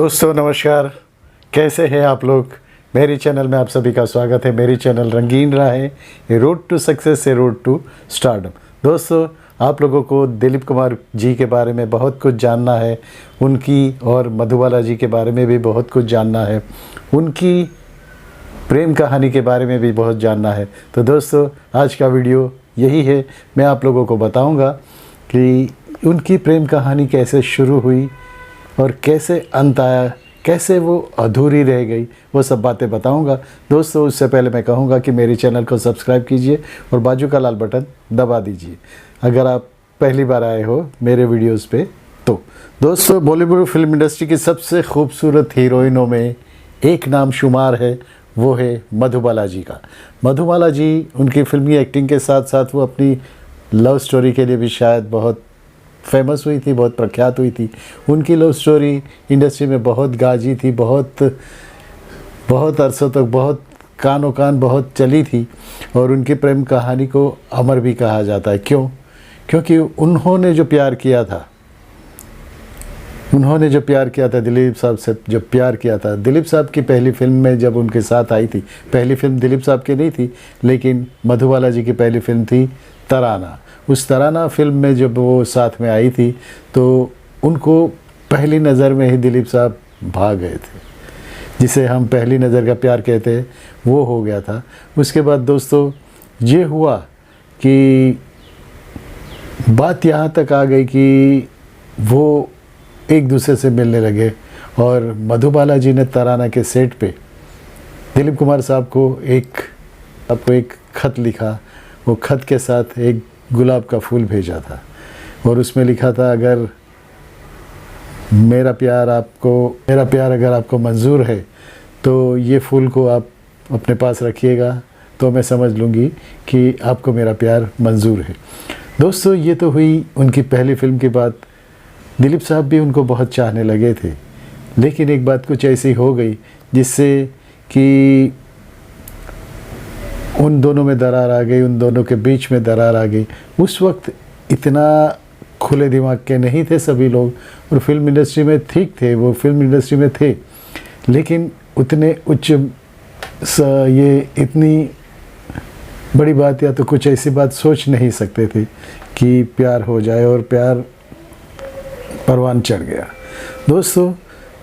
दोस्तों नमस्कार, कैसे हैं आप लोग। मेरी चैनल में आप सभी का स्वागत है। मेरी चैनल रंगीन राहें, ये रोड टू सक्सेस से रोड टू स्टारडम। दोस्तों, आप लोगों को दिलीप कुमार जी के बारे में बहुत कुछ जानना है, उनकी और मधुबाला जी के बारे में भी बहुत कुछ जानना है, उनकी प्रेम कहानी के बारे में भी बहुत जानना है। तो दोस्तों, आज का वीडियो यही है। मैं आप लोगों को बताऊंगा कि उनकी प्रेम कहानी कैसे शुरू हुई और कैसे अंत आया, कैसे वो अधूरी रह गई, वो सब बातें बताऊंगा। दोस्तों, उससे पहले मैं कहूंगा कि मेरे चैनल को सब्सक्राइब कीजिए और बाजू का लाल बटन दबा दीजिए अगर आप पहली बार आए हो मेरे वीडियोस पे। तो दोस्तों, बॉलीवुड फिल्म इंडस्ट्री की सबसे खूबसूरत हीरोइनों में एक नाम शुमार है, वो है मधुबाला जी का। मधुबाला जी उनकी फिल्मी एक्टिंग के साथ साथ वो अपनी लव स्टोरी के लिए भी शायद बहुत फेमस हुई थी, बहुत प्रख्यात हुई थी। उनकी लव स्टोरी इंडस्ट्री में बहुत गाजी थी, बहुत अरसों तक बहुत कानों कान बहुत चली थी और उनकी प्रेम कहानी को अमर भी कहा जाता है। क्यों? क्योंकि उन्होंने जो प्यार किया था दिलीप साहब से, जो प्यार किया था दिलीप साहब की पहली फिल्म में जब उनके साथ आई थी, पहली फिल्म दिलीप साहब की नहीं थी, लेकिन मधुबाला जी की पहली फिल्म थी तराना। उस तराना फिल्म में जब वो साथ में आई थी तो उनको पहली नज़र में ही दिलीप साहब भाग गए थे, जिसे हम पहली नज़र का प्यार कहते हैं, वो हो गया था। उसके बाद दोस्तों ये हुआ कि बात यहाँ तक आ गई कि वो एक दूसरे से मिलने लगे और मधुबाला जी ने तराना के सेट पे दिलीप कुमार साहब को एक खत लिखा। वो खत के साथ एक गुलाब का फूल भेजा था और उसमें लिखा था, अगर मेरा प्यार अगर आपको मंजूर है तो ये फूल को आप अपने पास रखिएगा, तो मैं समझ लूँगी कि आपको मेरा प्यार मंजूर है। दोस्तों, ये तो हुई उनकी पहली फिल्म की बात। दिलीप साहब भी उनको बहुत चाहने लगे थे, लेकिन एक बात कुछ ऐसी हो गई जिससे कि उन दोनों में दरार आ गई, उन दोनों के बीच में दरार आ गई। उस वक्त इतना खुले दिमाग के नहीं थे सभी लोग, और फिल्म इंडस्ट्री में ठीक थे, वो फिल्म इंडस्ट्री में थे, लेकिन उतने ये इतनी बड़ी बात या तो कुछ ऐसी बात सोच नहीं सकते थे कि प्यार हो जाए, और प्यार परवान चढ़ गया। दोस्तों,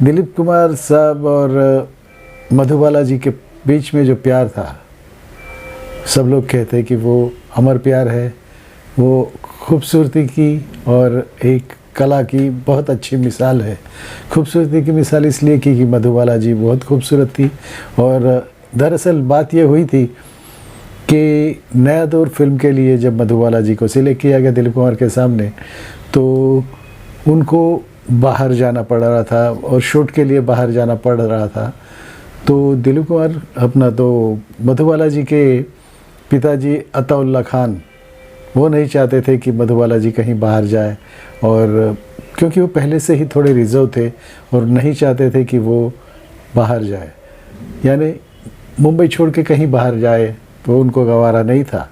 दिलीप कुमार साहब और मधुबाला जी के बीच में जो प्यार था, सब लोग कहते हैं कि वो अमर प्यार है। वो खूबसूरती की और एक कला की बहुत अच्छी मिसाल है। खूबसूरती की मिसाल इसलिए कि मधुबाला जी बहुत खूबसूरत थी, और दरअसल बात ये हुई थी कि नया दौर फिल्म के लिए जब मधुबाला जी को सिलेक्ट किया गया दिलीप कुमार के सामने, तो उनको बाहर जाना पड़ रहा था और शूट के लिए बाहर जाना पड़ रहा था। तो दिलीप कुमार मधुबाला जी के पिताजी अताउल्ला खान, वो नहीं चाहते थे कि मधुबाला जी कहीं बाहर जाए, और क्योंकि वो पहले से ही थोड़े रिजर्व थे और नहीं चाहते थे कि वो बाहर जाए, यानी मुंबई छोड़ के कहीं बाहर जाए, तो उनको गवारा नहीं था।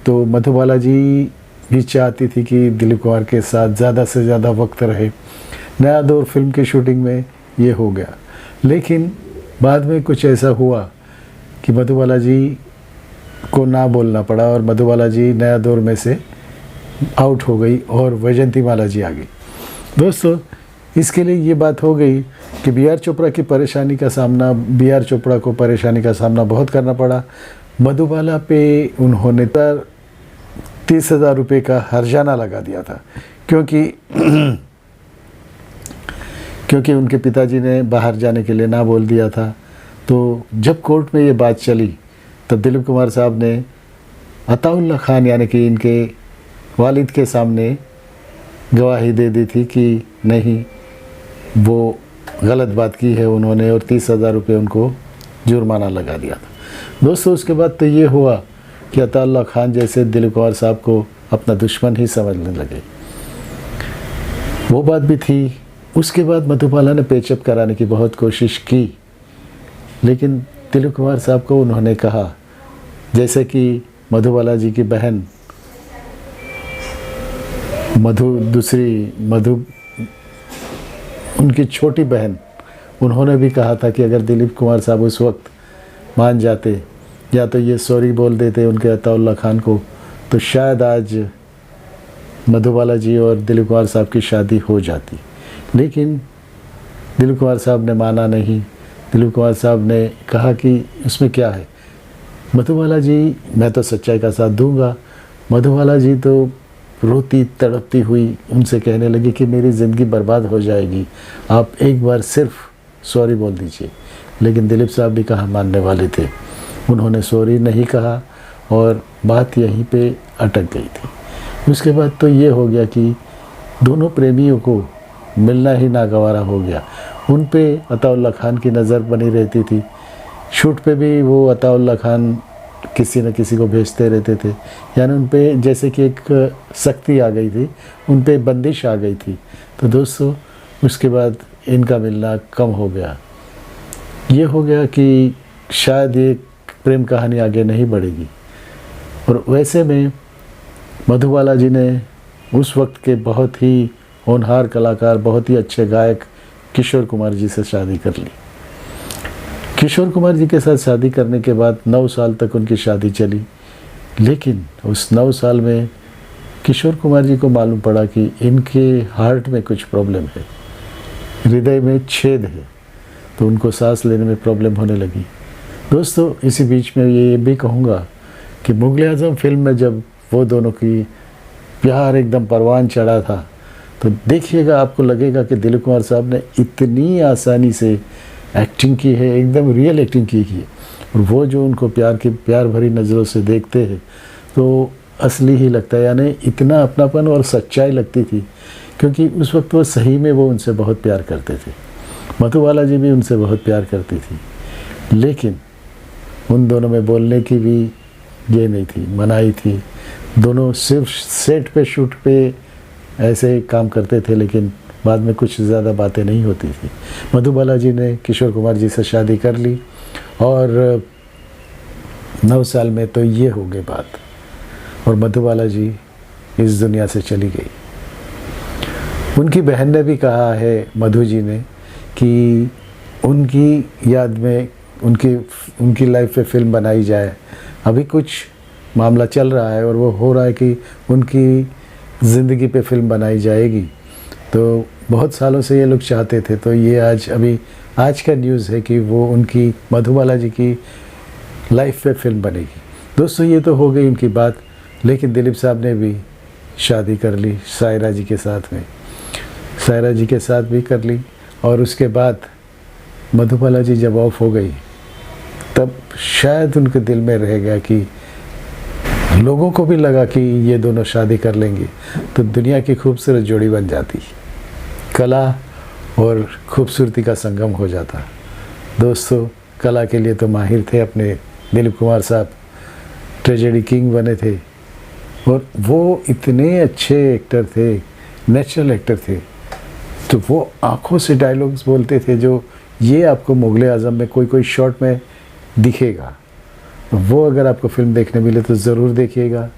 तो मधुबाला जी भी चाहती थी कि दिलीप कुमार के साथ ज़्यादा से ज़्यादा वक्त रहे। नया दौर फिल्म की शूटिंग में ये हो गया, लेकिन बाद में कुछ ऐसा हुआ कि मधुबाला जी को ना बोलना पड़ा और मधुबाला जी नया दौर में से आउट हो गई और वैजयंतीमाला जी आ गई। दोस्तों, इसके लिए ये बात हो गई कि बी आर चोपड़ा को परेशानी का सामना बहुत करना पड़ा। मधुबाला पे उन्होंने 30,000 रुपये का हर्जाना लगा दिया था, क्योंकि उनके पिताजी ने बाहर जाने के लिए ना बोल दिया था। तो जब कोर्ट में ये बात चली, तब दिलीप कुमार साहब ने अताउल्ला खान यानी कि इनके वालिद के सामने गवाही दे दी थी कि नहीं, वो गलत बात की है उन्होंने, और 30,000 रुपये उनको जुर्माना लगा दिया था। दोस्तों, उसके बाद तो ये हुआ कि अताउल्ला खान जैसे दिलीप कुमार साहब को अपना दुश्मन ही समझने लगे। वो बात भी थी। उसके बाद मधुबाला ने पेचअप कराने की बहुत कोशिश की, लेकिन दिलीप कुमार साहब को उन्होंने कहा, जैसे कि मधुबाला जी की बहन मधु उनकी छोटी बहन उन्होंने भी कहा था कि अगर दिलीप कुमार साहब उस वक्त मान जाते या तो ये सॉरी बोल देते उनके अताउल्ला खान को, तो शायद आज मधुबाला जी और दिलीप कुमार साहब की शादी हो जाती। लेकिन दिलीप कुमार साहब ने माना नहीं। दिलीप कुमार साहब ने कहा कि उसमें क्या है, मधुबाला जी मैं तो सच्चाई का साथ दूंगा। मधुबाला जी तो रोती तड़पती हुई उनसे कहने लगी कि मेरी ज़िंदगी बर्बाद हो जाएगी, आप एक बार सिर्फ सॉरी बोल दीजिए। लेकिन दिलीप साहब भी कहाँ मानने वाले थे, उन्होंने सॉरी नहीं कहा और बात यहीं पे अटक गई थी। उसके बाद तो ये हो गया कि दोनों प्रेमियों को मिलना ही नागवारा हो गया। उन पे अताउल्ला खान की नज़र बनी रहती थी। शूट पे भी वो अताउल्ला खान किसी न किसी को भेजते रहते थे, यानी उन पे जैसे कि एक सख्ती आ गई थी, उन पे बंदिश आ गई थी। तो दोस्तों उसके बाद इनका मिलना कम हो गया। ये हो गया कि शायद ये प्रेम कहानी आगे नहीं बढ़ेगी। और वैसे में मधुबाला जी ने उस वक्त के बहुत ही होनहार कलाकार, बहुत ही अच्छे गायक किशोर कुमार जी से शादी कर ली। किशोर कुमार जी के साथ शादी करने के बाद 9 साल तक उनकी शादी चली। लेकिन उस 9 साल में किशोर कुमार जी को मालूम पड़ा कि इनके हार्ट में कुछ प्रॉब्लम है, हृदय में छेद है, तो उनको सांस लेने में प्रॉब्लम होने लगी। दोस्तों इसी बीच में ये भी कहूँगा कि मुग़ल आज़म फिल्म में जब वो दोनों की प्यार एकदम परवान चढ़ा था, तो देखिएगा आपको लगेगा कि दिलीप कुमार साहब ने इतनी आसानी से एक्टिंग की है, एकदम रियल एक्टिंग की है। और वो जो उनको प्यार भरी नज़रों से देखते हैं तो असली ही लगता है, यानी इतना अपनापन और सच्चाई लगती थी, क्योंकि उस वक्त वो सही में वो उनसे बहुत प्यार करते थे। मधुबाला जी भी उनसे बहुत प्यार करती थी, लेकिन उन दोनों में बोलने की भी ये नहीं थी, मनाही थी। दोनों सिर्फ सेट पे शूट पे ऐसे काम करते थे, लेकिन बाद में कुछ ज़्यादा बातें नहीं होती थी। मधुबाला जी ने किशोर कुमार जी से शादी कर ली और 9 साल में तो ये हो गई बात, और मधुबाला जी इस दुनिया से चली गई। उनकी बहन ने भी कहा है, मधु जी ने, कि उनकी याद में उनकी लाइफ पे फिल्म बनाई जाए। अभी कुछ मामला चल रहा है और वो हो रहा है कि उनकी ज़िंदगी पे फिल्म बनाई जाएगी। तो बहुत सालों से ये लोग चाहते थे, तो ये आज का न्यूज़ है कि वो उनकी मधुबाला जी की लाइफ पे फिल्म बनेगी। दोस्तों ये तो हो गई उनकी बात, लेकिन दिलीप साहब ने भी शादी कर ली सायरा जी के साथ में, सायरा जी के साथ भी कर ली। और उसके बाद मधुबाला जी जब ऑफ हो गई, तब शायद उनके दिल में रह गया कि लोगों को भी लगा कि ये दोनों शादी कर लेंगे तो दुनिया की खूबसूरत जोड़ी बन जाती, कला और खूबसूरती का संगम हो जाता। दोस्तों कला के लिए तो माहिर थे अपने दिलीप कुमार साहब, ट्रेजेडी किंग बने थे, और वो इतने अच्छे एक्टर थे, नेचुरल एक्टर थे। तो वो आँखों से डायलॉग्स बोलते थे जो ये आपको मुग़ल आज़म में कोई शॉट में दिखेगा। वो अगर आपको फिल्म देखने मिले तो ज़रूर देखिएगा,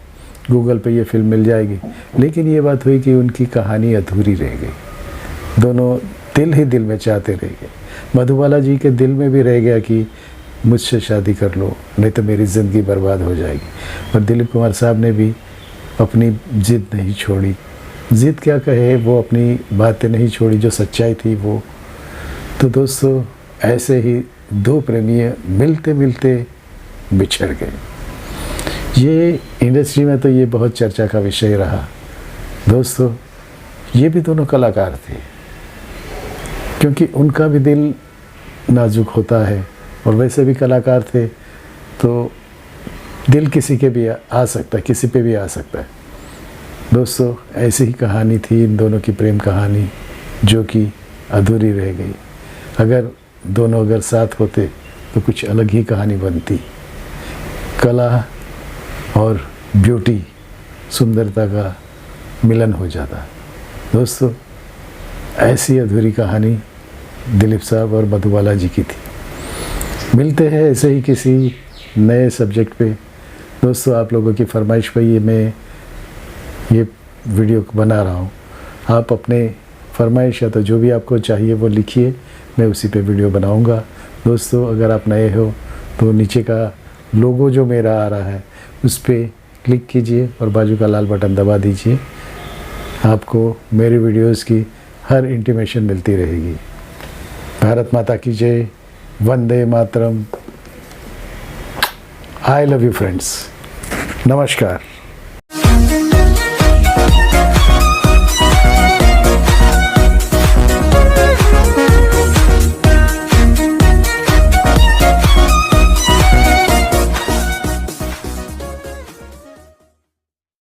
गूगल पे ये फिल्म मिल जाएगी। लेकिन ये बात हुई कि उनकी कहानी अधूरी रह गई। दोनों दिल ही दिल में चाहते रह गए। मधुबाला जी के दिल में भी रह गया कि मुझसे शादी कर लो, नहीं तो मेरी ज़िंदगी बर्बाद हो जाएगी। और दिलीप कुमार साहब ने भी अपनी ज़िद नहीं छोड़ी। ज़िद क्या कहे, वो अपनी बातें नहीं छोड़ी, जो सच्चाई थी वो। तो दोस्तों ऐसे ही दो प्रेमी मिलते मिलते बिछड़ गए। ये इंडस्ट्री में तो ये बहुत चर्चा का विषय रहा। दोस्तों ये भी दोनों कलाकार थे, क्योंकि उनका भी दिल नाजुक होता है और वैसे भी कलाकार थे, तो दिल किसी के भी आ सकता है, किसी पे भी आ सकता है। दोस्तों ऐसी ही कहानी थी इन दोनों की प्रेम कहानी, जो कि अधूरी रह गई। अगर दोनों साथ होते तो कुछ अलग ही कहानी बनती। कला और ब्यूटी, सुंदरता का मिलन हो जाता। दोस्तों ऐसी अधूरी कहानी दिलीप साहब और मधुबाला जी की थी। मिलते हैं ऐसे ही किसी नए सब्जेक्ट पे। दोस्तों आप लोगों की फरमाइश पे मैं ये वीडियो बना रहा हूँ। आप अपने फरमाइश या तो जो भी आपको चाहिए वो लिखिए, मैं उसी पे वीडियो बनाऊंगा। दोस्तों अगर आप नए हो तो नीचे का लोगो जो मेरा आ रहा है उस पर क्लिक कीजिए और बाजू का लाल बटन दबा दीजिए। आपको मेरी वीडियोस की हर इंटीमेशन मिलती रहेगी। भारत माता की जय, Vande Mataram. I love you friends, नमस्कार।